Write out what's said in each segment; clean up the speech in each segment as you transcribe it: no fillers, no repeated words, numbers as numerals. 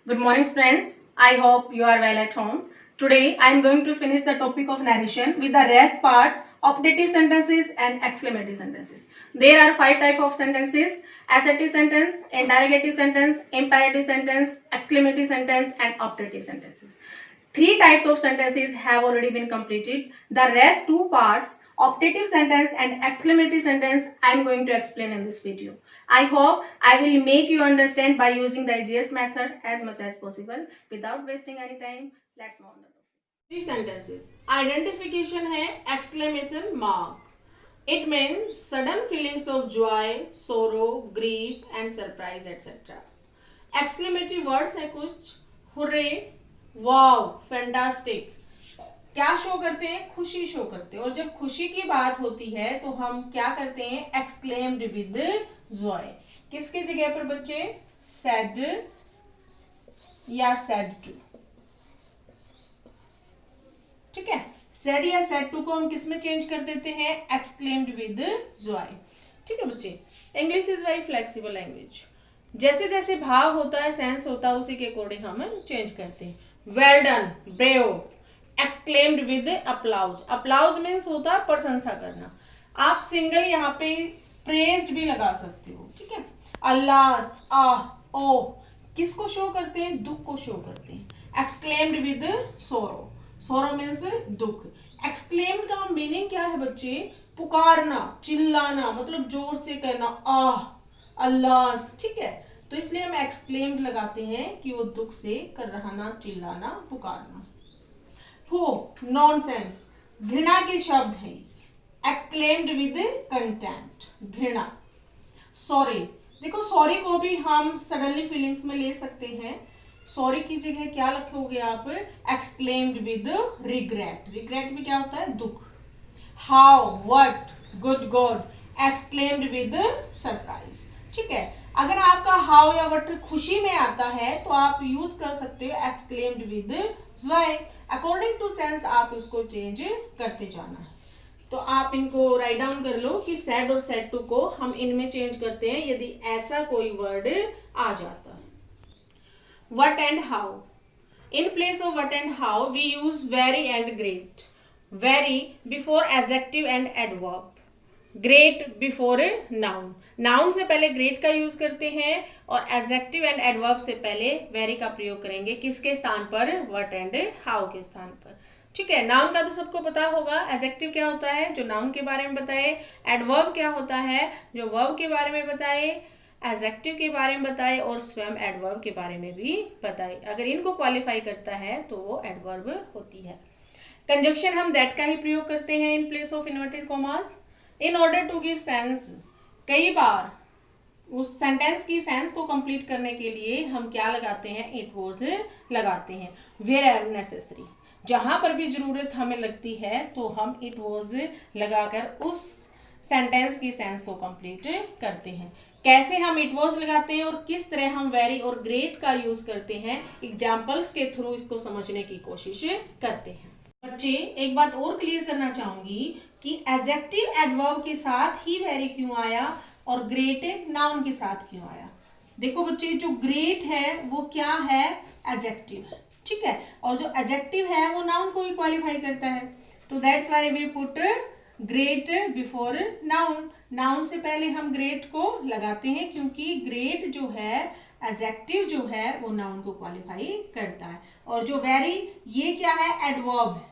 Good morning, friends. I hope you are well at home. Today, I am going to finish the topic of narration with the rest parts of dative sentences and exclamative sentences. There are 5 types of sentences: assertive sentence, interrogative sentence, imperative sentence, exclamative sentence, and optative sentences. 3 types of sentences have already been completed. The rest 2 parts, optative sentence and exclamative sentence, I am going to explain in this video. I hope I will make you understand by using the easiest method as much as possible. Without wasting any time, let's move on. 3 sentences. Identification है exclamation mark. It means sudden feelings of joy, sorrow, grief and surprise etc. Exclamatory words है कुछ hooray, wow, fantastic. क्या show करते हैं? खुशी show करते हैं. और जब खुशी की बात होती है तो हम क्या करते हैं? Exclaimed with Joy. किसके जगह पर बच्चे? सैड या सैड टू. ठीक है, सैड या सैड टू को हम किस में चेंज कर देते हैं? Exclaimed with Joy. ठीक है बच्चे, English is very flexible language. जैसे जैसे भाव होता है, सेंस होता है, उसी के अकॉर्डिंग हम चेंज करते हैं. Well done, brave, exclaimed with applause. Applause means होता है प्रशंसा करना. आप सिंगल यहाँ पे प्रेज्ड भी लगा सकते हो. ठीक है, अल्लाह, आह, ओ किसको शो करते हैं? दुख को शो करते हैं. एक्सक्लेम्ड विद सोरो. सोरो मीन्स दुख. एक्सक्लेम्ड का मीनिंग क्या है बच्चे? पुकारना, चिल्लाना, मतलब जोर से कहना, आह, अल्लाह. ठीक है, तो इसलिए हम एक्सक्लेम्ड लगाते हैं कि वो दुख से कर रहा ना, चिल्लाना, पुकारना. हो, नॉनसेंस, घृणा के शब्द है. एक्सक्लेम्ड विद कंटेम्प्ट, घृणा. सॉरी, देखो सॉरी को भी हम सडनली फीलिंग्स में ले सकते हैं. सॉरी की जगह क्या लिखोगे आप? Exclaimed with regret. रिग्रेट भी क्या होता है? दुख. How, what, good God, exclaimed with surprise. ठीक है, अगर आपका हाउ या व्हाट खुशी में आता है तो आप यूज कर सकते हो exclaimed with joy. According to sense आप उसको चेंज करते जाना है. तो आप इनको राइट डाउन कर लो कि सैड और सैड टू को हम इनमें चेंज करते हैं यदि ऐसा कोई वर्ड आ जाता है. What and how. In place of what and how, we use very and great. Very before adjective and adverb. Great before noun. Noun से पहले great का यूज करते हैं और adjective and adverb से पहले very का प्रयोग करेंगे. किसके स्थान पर? what and how के स्थान पर. ठीक है, नाउन का तो सबको पता होगा. एडजेक्टिव क्या होता है? जो नाउन के बारे में बताए. एडवर्ब क्या होता है? जो वर्ब के बारे में बताए. एडजेक्टिव के बारे में बताए और स्वयं एडवर्ब के बारे में भी बताए. अगर इनको क्वालिफाई करता है तो वो एडवर्ब होती है. कंजक्शन हम दैट का ही प्रयोग करते हैं in place of inverted commas in order to give sense. कई बार उस सेंटेंस की सेंस को कंप्लीट करने के लिए हम क्या लगाते हैं? इट वॉज लगाते हैं. वेयर एवर नेसेसरी, जहां पर भी जरूरत हमें लगती है तो हम इट वॉज लगाकर उस सेंटेंस की सेंस को कंप्लीट करते हैं. कैसे हम इट वॉज लगाते हैं और किस तरह हम वेरी और ग्रेट का यूज करते हैं, एग्जाम्पल्स के थ्रू इसको समझने की कोशिश करते हैं. बच्चे, एक बात और क्लियर करना चाहूंगी कि एडजेक्टिव एडवर्ब के साथ ही वेरी क्यों आया और ग्रेट नाउन के साथ क्यों आया. देखो बच्चे, जो ग्रेट है वो क्या है? एडजेक्टिव है. ठीक है, और जो एडजेक्टिव है वो नाउन को भी क्वालिफाई करता है. तो that's why we put great before noun. Noun से पहले हम ग्रेट को लगाते हैं क्योंकि ग्रेट जो है एडजेक्टिव जो है वो नाउन को क्वालिफाई करता है. और जो वेरी, ये क्या है? एडवर्ब है.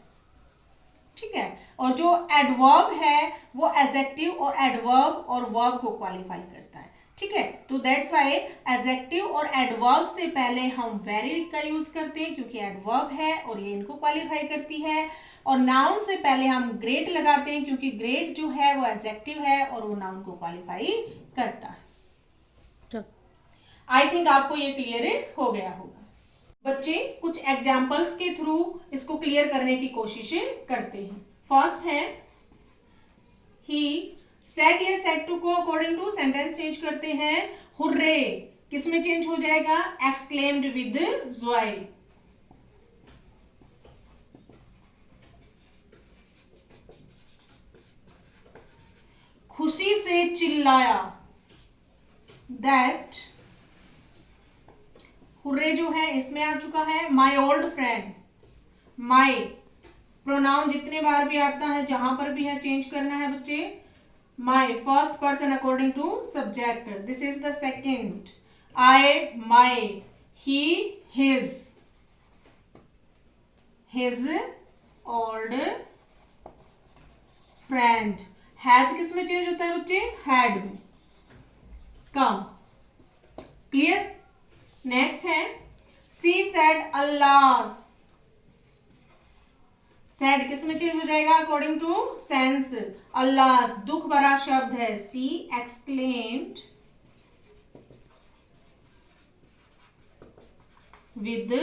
ठीक है, और जो एडवर्ब है वो एडजेक्टिव और एडवर्ब और वर्ब को क्वालिफाई करता है. ठीक है, तो दैट्स व्हाई एडजेक्टिव और एडवर्ब से पहले हम वेरी का यूज करते हैं क्योंकि एडवर्ब है और ये इनको क्वालिफाई करती है. और नाउन से पहले हम ग्रेट लगाते हैं क्योंकि ग्रेट जो है वो एडजेक्टिव है और वो नाउन को क्वालिफाई करता है. आई थिंक आपको ये क्लियर हो गया होगा. बच्चे, कुछ एग्जाम्पल्स के थ्रू इसको क्लियर करने की कोशिश करते हैं. फर्स्ट है ही सेड या सेड टू को अकॉर्डिंग टू सेंटेंस चेंज करते हैं. हुर्रे किस में चेंज हो जाएगा? Exclaimed with Joy. खुशी से चिल्लाया. दैट हुर्रे जो है इसमें आ चुका है। My old friend, my pronoun जितने बार भी आता है जहां पर भी है चेंज करना है बच्चे। My first person according to subject, this is the second. I, my, he, his, his old friend. Has किस में चेंज होता है बच्चे? हैड में। कम। क्लियर? नेक्स्ट है सी सेड अल्लास। सेड किस में चेंज हो जाएगा अकॉर्डिंग टू सेंस? अल्लास दुख भरा शब्द है। सी एक्सक्लेम्ड विद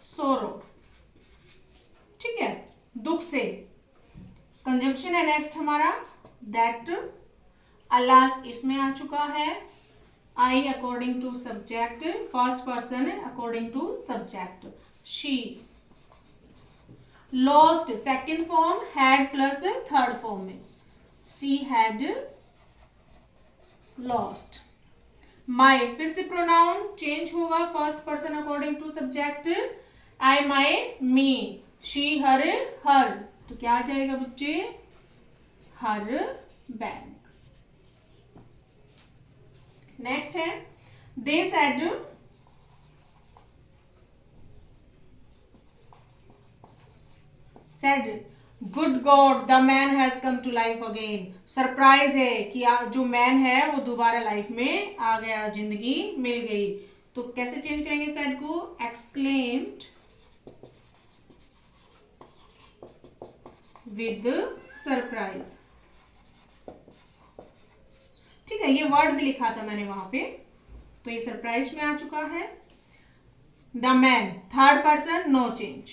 सोरो, ठीक है, दुख से। कंजंक्शन है नेक्स्ट हमारा दैट। अल्लास इसमें आ चुका है। I according to subject, first person according to subject. She lost second form, had plus third form में। She had lost. माई फिर से प्रोनाउन चेंज होगा, first person according to subject. I, my, me, she, her, her, तो क्या आ जाएगा बच्चे? Her bag. Next है they said said good God the man has come to life again. Surprise है कि जो मैन है वो दोबारा लाइफ में आ गया, जिंदगी मिल गई। तो कैसे चेंज करेंगे सेड को? एक्सक्लेम्ड विद सरप्राइज, ठीक है। ये वर्ड भी लिखा था मैंने वहां पे, तो ये सरप्राइज में आ चुका है। The man third person, no change.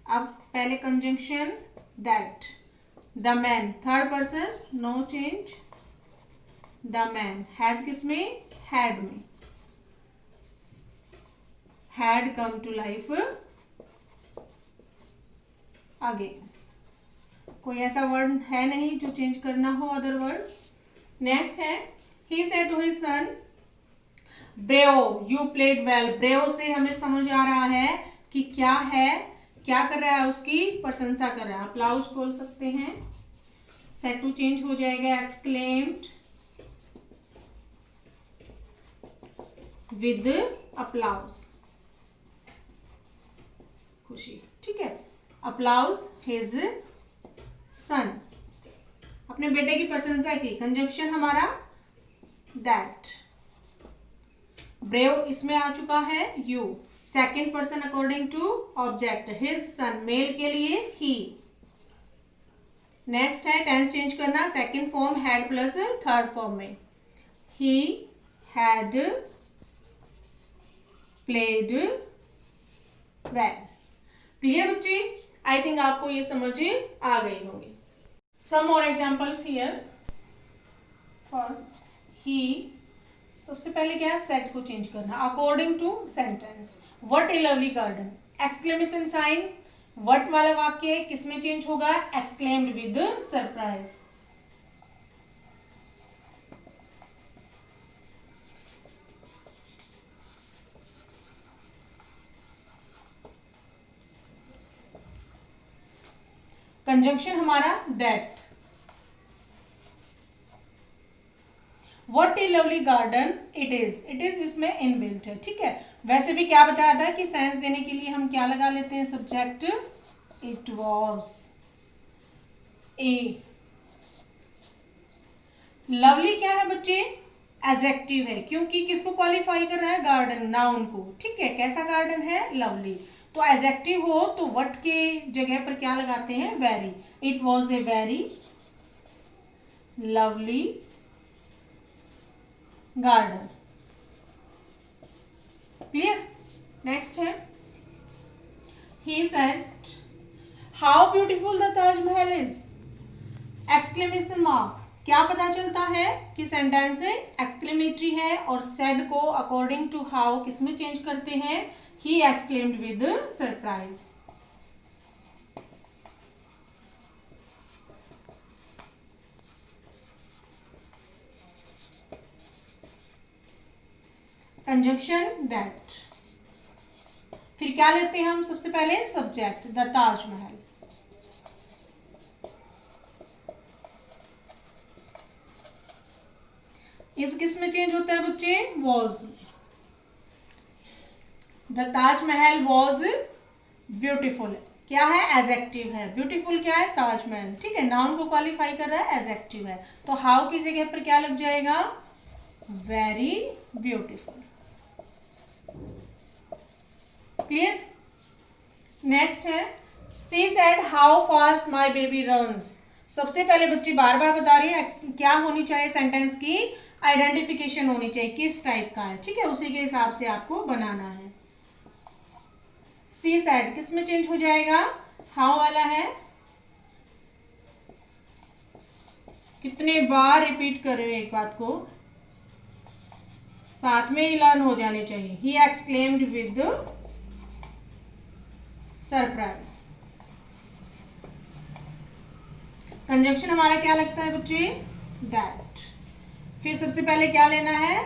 अब पहले conjunction that. The man third person, no change. The man has किस में? हैड में। Had come to life again. कोई ऐसा वर्ड है नहीं जो चेंज करना हो अदर वर्ड। नेक्स्ट है he said to his son brave you played well. Brave से हमें समझ आ रहा है कि क्या है, क्या कर रहा है, उसकी प्रशंसा कर रहा है। अप्लाउज बोल सकते हैं। सेड टू चेंज हो जाएगा एक्सक्लेम्ड विद अप्लाउज, खुशी, ठीक है। अप्लाउज हिज सन, अपने बेटे की प्रशंसा की। कंजंक्शन हमारा दैट। ब्रेव इसमें आ चुका है you, second person according to object. His son male के लिए ही। नेक्स्ट है टेंस चेंज करना, second form had plus third form में। He had played well. Clear बच्चे? आई थिंक आपको ये समझ आ गई होंगी। सम और एग्जाम्पल्स हियर। फर्स्ट ही, सबसे पहले क्या है? सेट को चेंज करना according to sentence. What a lovely garden, exclamation sign. What वाला वाक्य किस में चेंज होगा? Exclaimed with surprise. कंजंक्शन हमारा that. What a lovely garden it is, it is इसमें इनबिल्ट है, ठीक है। वैसे भी क्या बताया था कि सेंस देने के लिए हम क्या लगा लेते हैं? Subject. It was A. Lovely क्या है बच्चे? एडजेक्टिव है, क्योंकि किसको क्वालिफाई कर रहा है? गार्डन, नाउन को, ठीक है। कैसा गार्डन है? लवली। तो एडजेक्टिव हो तो व्हाट के जगह पर क्या लगाते हैं? Very. It was a very lovely garden. Clear? Next है he said how beautiful the Taj Mahal is. Exclamation mark. क्या पता चलता है कि सेंटेंस एक्सक्लेमेटरी है और सेड को अकॉर्डिंग टू हाउ किस में चेंज करते हैं? He exclaimed with surprise. Conjunction that. फिर क्या लेते हैं हम सबसे पहले सब्जेक्ट, द ताजमहल। इस किस में चेंज होता है बच्चे, was. The Taj Mahal was beautiful, क्या है, एडजेक्टिव है। ब्यूटीफुल क्या है, ताजमहल, ठीक है, नाउन को क्वालिफाई कर रहा है, एडजेक्टिव है। तो हाउ की जगह पर क्या लग जाएगा, वेरी ब्यूटीफुल। क्लियर। नेक्स्ट है, she said how fast my baby runs. सबसे पहले बच्चे बार बार बता रही है क्या होनी चाहिए, सेंटेंस की आइडेंटिफिकेशन होनी चाहिए, किस टाइप का है, ठीक है, उसी के हिसाब से आपको बनाना है। सी सेड किस में चेंज हो जाएगा, हाउ वाला है। कितने बार रिपीट कर रहे हो एक बात को, साथ में ही लर्न हो जाने चाहिए। He exclaimed with surprise. Conjunction हमारा क्या लगता है बच्चे, दैट। फिर सबसे पहले क्या लेना है,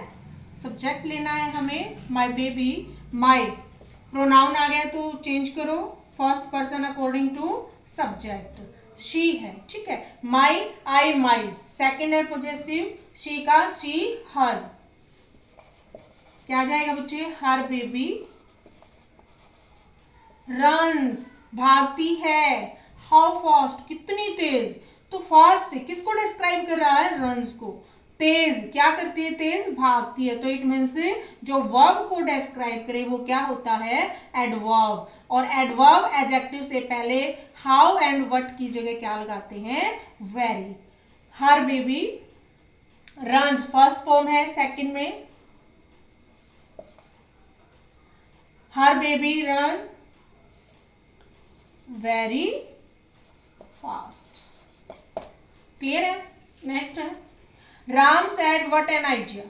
सब्जेक्ट लेना है हमें, माई बेबी। माई प्रोनाउन आ गया तो चेंज करो, first person according to subject, she है, ठीक है। माई, आई, माई, सेकेंड है पोजेसिव, शी का शी, हर। क्या जाएगा बच्चे, हर बेबी रन्स, भागती है। हाउ फास्ट, कितनी तेज। तो फास्ट किसको डिस्क्राइब कर रहा है, रन्स को। तेज क्या करती है, तेज भागती है। तो इट मीन्स जो वर्ब को डिस्क्राइब करे वो क्या होता है, एडवर्ब। और एडवर्ब एडजेक्टिव से पहले हाउ एंड व्हाट की जगह क्या लगाते हैं, very. Her baby runs first form है, सेकंड में her baby run very fast. Clear है। नेक्स्ट है, Ram said what an idea.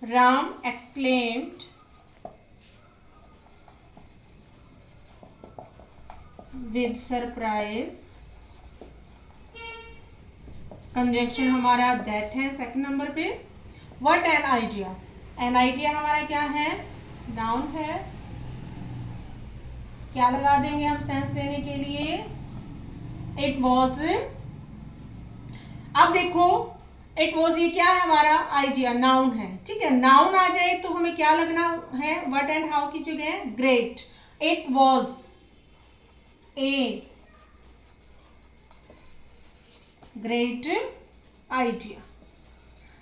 Ram exclaimed with surprise. Conjunction हमारा दैट है सेकंड नंबर पे। What an idea, an idea हमारा क्या है, नाउन है। क्या लगा देंगे हम सेंस देने के लिए, इट वॉज। अब देखो इट वॉज ये क्या है हमारा, आइडिया, नाउन है, ठीक है। नाउन आ जाए तो हमें क्या लगना है, व्हाट एंड हाउ की जगह great. It was a great idea.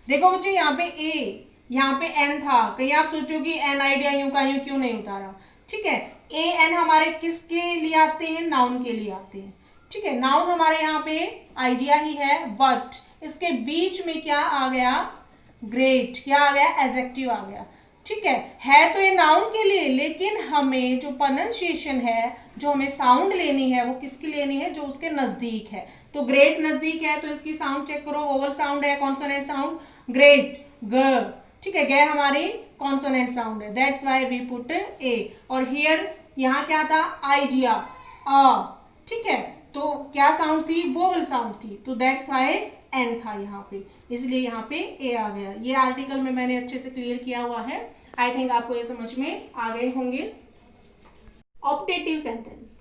देखो बच्चे यहाँ पे ए, यहाँ पे एन था, कहीं आप सोचोगे एन आइडिया यूं का यूं क्यों नहीं उतारा, ठीक है। ए एन हमारे किसके लिए आते हैं, नाउन के लिए आते हैं, ठीक है। नाउन हमारे यहाँ पे आइडिया ही है, बट इसके बीच में क्या आ गया, ग्रेट, क्या आ गया, एडजेक्टिव आ गया, ठीक है तो ये नाउन के लिए, लेकिन हमें जो प्रोनाउंसिएशन है, जो हमें साउंड लेनी है, वो किसकी लेनी है, जो उसके नजदीक है। तो ग्रेट नजदीक है तो इसकी साउंड चेक करो, वोवल साउंड है, कॉन्सोनेंट साउंड, ग्रेट ग, ठीक है, ग हमारी कॉन्सोनेंट साउंड है, दैट्स व्हाई वी पुट ए। और हियर यहाँ क्या था, आइडिया, अ, ठीक है, तो क्या साउंड थी, वोवल साउंड थी, तो दैट्स व्हाई एन था यहाँ पे, इसलिए यहाँ पे ए आ गया। ये आर्टिकल में मैंने अच्छे से क्लियर किया हुआ है, आई थिंक आपको ये समझ में आ गए होंगे। ऑप्टेटिव सेंटेंस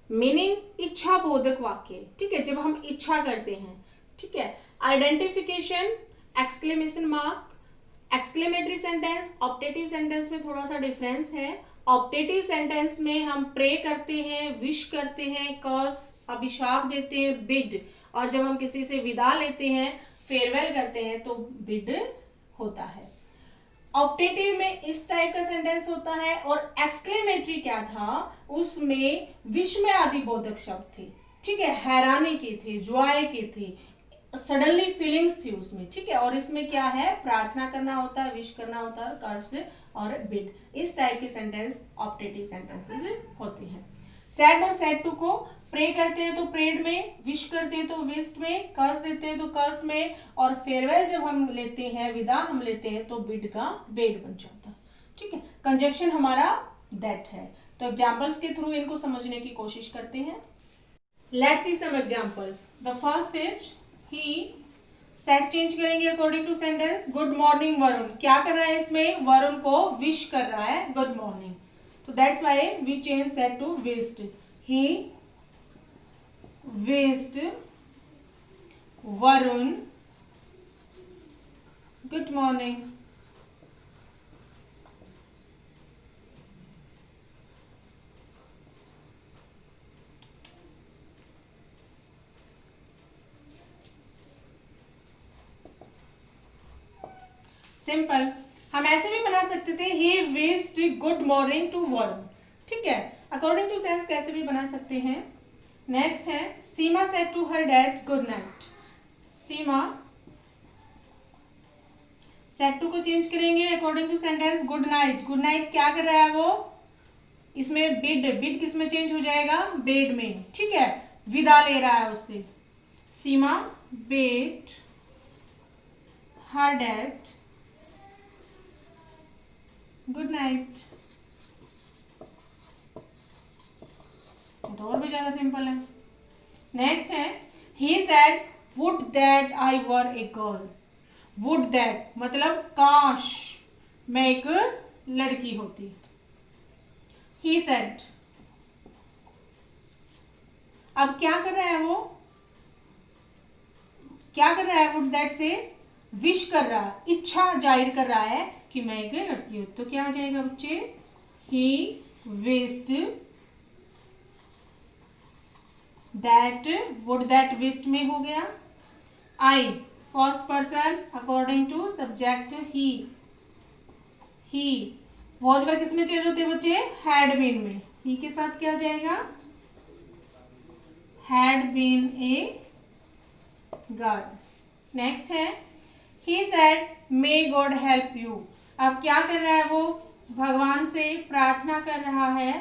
मीनिंग इच्छा बोधक वाक्य, ठीक है, जब हम इच्छा करते हैं, ठीक है। Identification, exclamation mark, exclamatory sentence, optative sentence में थोड़ा सा डिफरेंस है। ऑप्टेटिव सेंटेंस में हम प्रे करते हैं, विश करते हैं, कर्स अभिशाप देते हैं, बिड, और जब हम किसी से विदा लेते हैं, फेयरवेल करते हैं, तो बिड होता है। ऑप्टेटिव में इस टाइप का सेंटेंस होता है। और एक्सक्लेमेटरी क्या था, उसमें विस्मय आदि बोधक शब्द थे, ठीक है, हैरानी की थी, जॉय की थी, सडनली फीलिंग्स थी उसमें, ठीक है। और इसमें क्या है, प्रार्थना करना होता है, विश करना होता है, कर्स और बिड, इस टाइप के सेंटेंस ऑप्टेटिव सेंटेंसेस होते हैं। सेड और सेड टू को प्रे करते हैं तो प्रेड में, विश करते हैं तो विश्ड में, कर्स देते हैं तो कर्स में, और फेयरवेल जब हम लेते हैं, विदा हम लेते हैं, तो बिड का बेड बन जाता है, ठीक है। कंजंक्शन हमारा दैट है। तो एग्जाम्पल्स के थ्रू इनको समझने की कोशिश करते हैं। Let's see some examples. The first is he said change करेंगे according to sentence. Good morning Varun, क्या कर रहा है इसमें, वरुण को विश कर रहा है गुड मॉर्निंग, तो that's why we change set to wished. He wished Varun good morning. Simple. हम ऐसे भी बना सकते थे, he wished good morning to Varun, ठीक है। अकॉर्डिंग टू सेंस कैसे भी बना सकते हैं। नेक्स्ट है, Seema said to her dad good night. Seema, said to को चेंज करेंगे according to sentence good night. Good night क्या कर रहा है वो, इसमें बिड किस में चेंज हो जाएगा, बेड में, ठीक है, विदा ले रहा है उससे। Seema bade her dad good night. तो और भी ज्यादा सिंपल है। नेक्स्ट है, he said would that I were a girl. Would that मतलब काश मैं एक लड़की होती। ही सेड, अब क्या कर रहा है वो, क्या कर रहा है, वुड दैट से विश कर रहा है, इच्छा जाहिर कर रहा है कि मैं एक लड़की हूं। तो क्या आ जाएगा बच्चे, he wished that, would that wished में हो गया। I first person according to subject he was verb किस में चेंज होते हैं बच्चे, हैड बीन में। ही के साथ क्या आ जाएगा, had been a girl. Next है, he said may God help you. अब क्या कर रहा है वो, भगवान से प्रार्थना कर रहा है।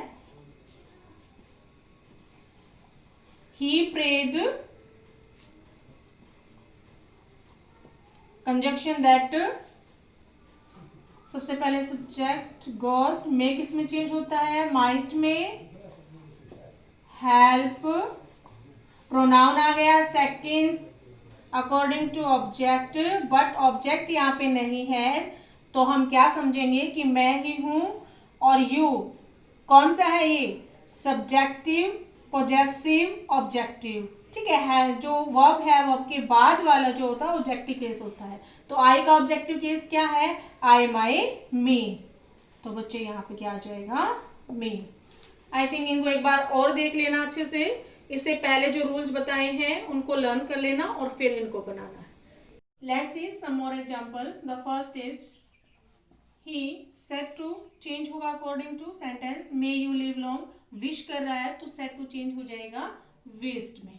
ही प्रेड, कंजक्शन दैट, सबसे पहले सब्जेक्ट गॉड, में किस में चेंज होता है, माइट में। हेल्प प्रोनाउन आ गया second according to object, but object यहाँ पे नहीं है, तो हम क्या समझेंगे कि मैं ही हूं, और यू कौन सा है, ये सब्जेक्टिव पोजेसिव ऑब्जेक्टिव, ठीक है। जो वर्ब है, वर्ब के बाद वाला जो होता है ऑब्जेक्टिव केस होता है। तो आई का ऑब्जेक्टिव केस क्या है, आई माई मी। तो बच्चे यहाँ पे क्या आ जाएगा, मी। आई थिंक इनको एक बार और देख लेना अच्छे से, इससे पहले जो रूल्स बताए हैं उनको लर्न कर लेना और फिर इनको बनाना है। Let's see some more examples. The first is, he said to change होगा according to sentence, may you live long. Wish कर रहा है तो सेड टू चेंज हो जाएगा विश्ड में।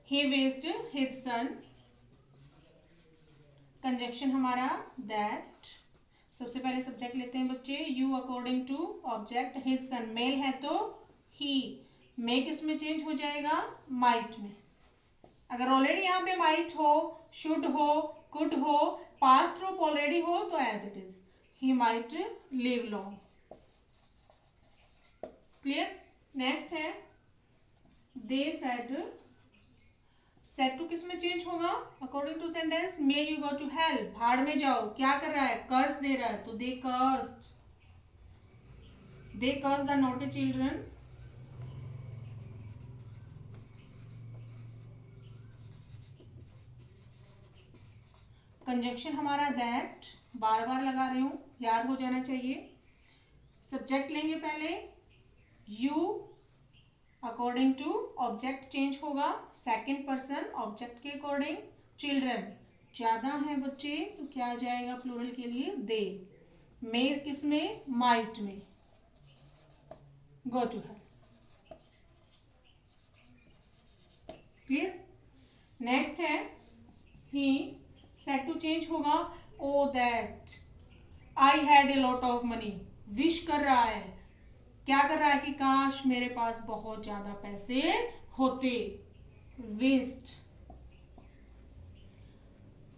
He wished his son, conjunction हमारा दैट। सबसे पहले सब्जेक्ट लेते हैं बच्चे, you according to object, his son male है तो ही, मे किस में चेंज हो जाएगा, माइट में। अगर ऑलरेडी यहाँ पे माइट हो, शुड हो, कुड हो, पास्ट रूप ऑलरेडी हो तो as it is, he might live long. Clear. Next है, दे सेड, सेड टू किस में चेंज होगा according to sentence, may you go to help, भाड़ में जाओ, क्या कर रहा है, कर्स दे रहा है, तो they cursed, they curse the naughty children. Conjunction हमारा दैट, बार बार लगा रही हूं, याद हो जाना चाहिए। सब्जेक्ट लेंगे पहले, you according to object change होगा, सेकंड पर्सन ऑब्जेक्ट के अकॉर्डिंग। चिल्ड्रन ज्यादा है बच्चे तो क्या आ जाएगा प्लूरल के लिए, दे। मे किस में, माइट में, go to help. Clear. Next है, ही सेड टू चेंज होगा, oh that I had a lot of money. Wish कर रहा है, क्या कर रहा है कि काश मेरे पास बहुत ज्यादा पैसे होते, विश्ड।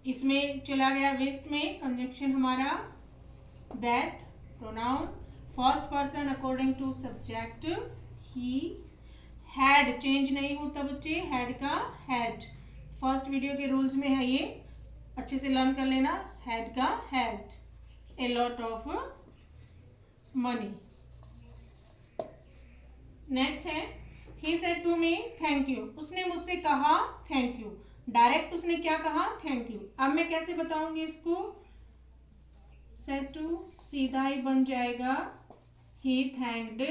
इसमें चला गया विश्ड में, कंजक्शन हमारा that, pronoun first person according to subject, he had change नहीं होता बच्चे, हैड का हैड, फर्स्ट वीडियो के रूल्स में है ये, अच्छे से लर्न कर लेना। हैड का had, a lot of money. Next है he said to me thank you, उसने मुझसे कहा थैंक यू, डायरेक्ट उसने क्या कहा थैंक यू। अब मैं कैसे बताऊंगी इसको, सेड टू सीधा ही बन जाएगा ही थैंक्ड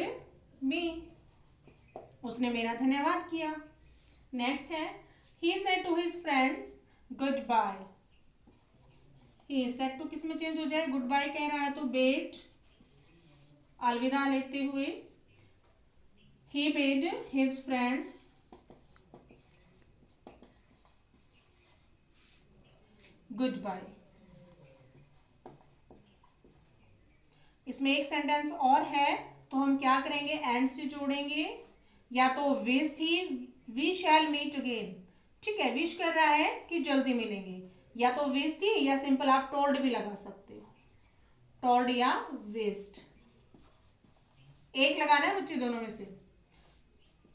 मी, उसने मेरा धन्यवाद किया। नेक्स्ट है he said to his friends good bye, he said to किस में चेंज हो जाए, गुड बाय कह रहा है तो बेड, अलविदा लेते हुए, he bade his friends good bye. इसमें एक सेंटेंस और है तो हम क्या करेंगे, एंड से जोड़ेंगे, या तो wished he we shall meet again, ठीक है, विश कर रहा है कि जल्दी मिलेंगे, या तो विश्ड ही या सिंपल आप टोल्ड भी लगा सकते हो, टोल्ड या विश्ड, एक लगाना है बच्चे दोनों में से।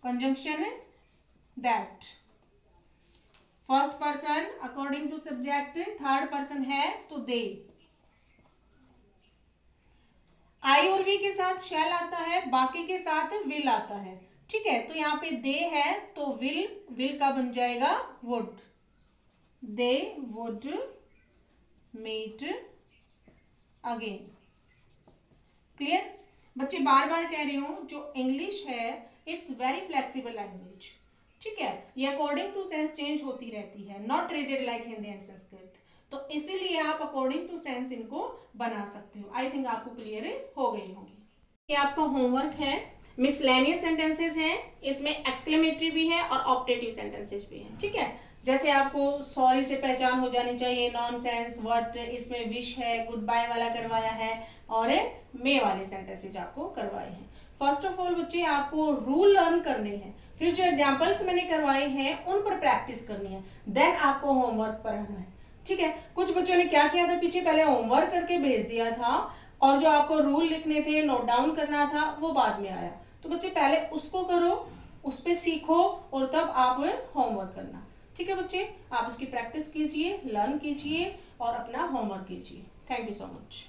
Conjunction that, first person according to subject, third person है तो दे, आई और वी के साथ शैल आता है, बाकी के साथ विल आता है, ठीक है। तो यहाँ पे दे है तो विल का बन जाएगा would, they would meet again. Clear बच्चे, बार बार कह रही हूं जो इंग्लिश है इट्स वेरी फ्लेक्सिबल लैंग्वेज, ठीक है, ये अकॉर्डिंग टू सेंस चेंज होती रहती है, not rigid like Hindi and Sanskrit, तो इसीलिए आप अकॉर्डिंग टू सेंस इनको बना सकते हो। आई थिंक आपको क्लियर हो गई होगी। ये आपका होमवर्क है, मिसलेनियस सेंटेंसेस हैं, इसमें एक्सक्लेमेटरी भी है और ऑप्टेटिव सेंटेंसेस भी हैं, ठीक है। जैसे आपको सॉरी से पहचान हो जानी चाहिए, नॉनसेंस, व्हाट, इसमें विश है, गुड बाय वाला करवाया है और मे वाले सेंटेंसेज आपको करवाए हैं। फर्स्ट ऑफ ऑल बच्चे आपको रूल लर्न करने हैं, फिर जो एग्जाम्पल्स मैंने करवाए हैं उन पर प्रैक्टिस करनी है, देन आपको होमवर्क पर आना है, ठीक है। कुछ बच्चों ने क्या किया था पीछे, पहले होमवर्क करके भेज दिया था और जो आपको रूल लिखने थे, नोट डाउन करना था, वो बाद में आया। तो बच्चे पहले उसको करो, उस पर सीखो और तब आप होमवर्क करना, ठीक है बच्चे। आप इसकी प्रैक्टिस कीजिए, लर्न कीजिए और अपना होमवर्क कीजिए। Thank you so much.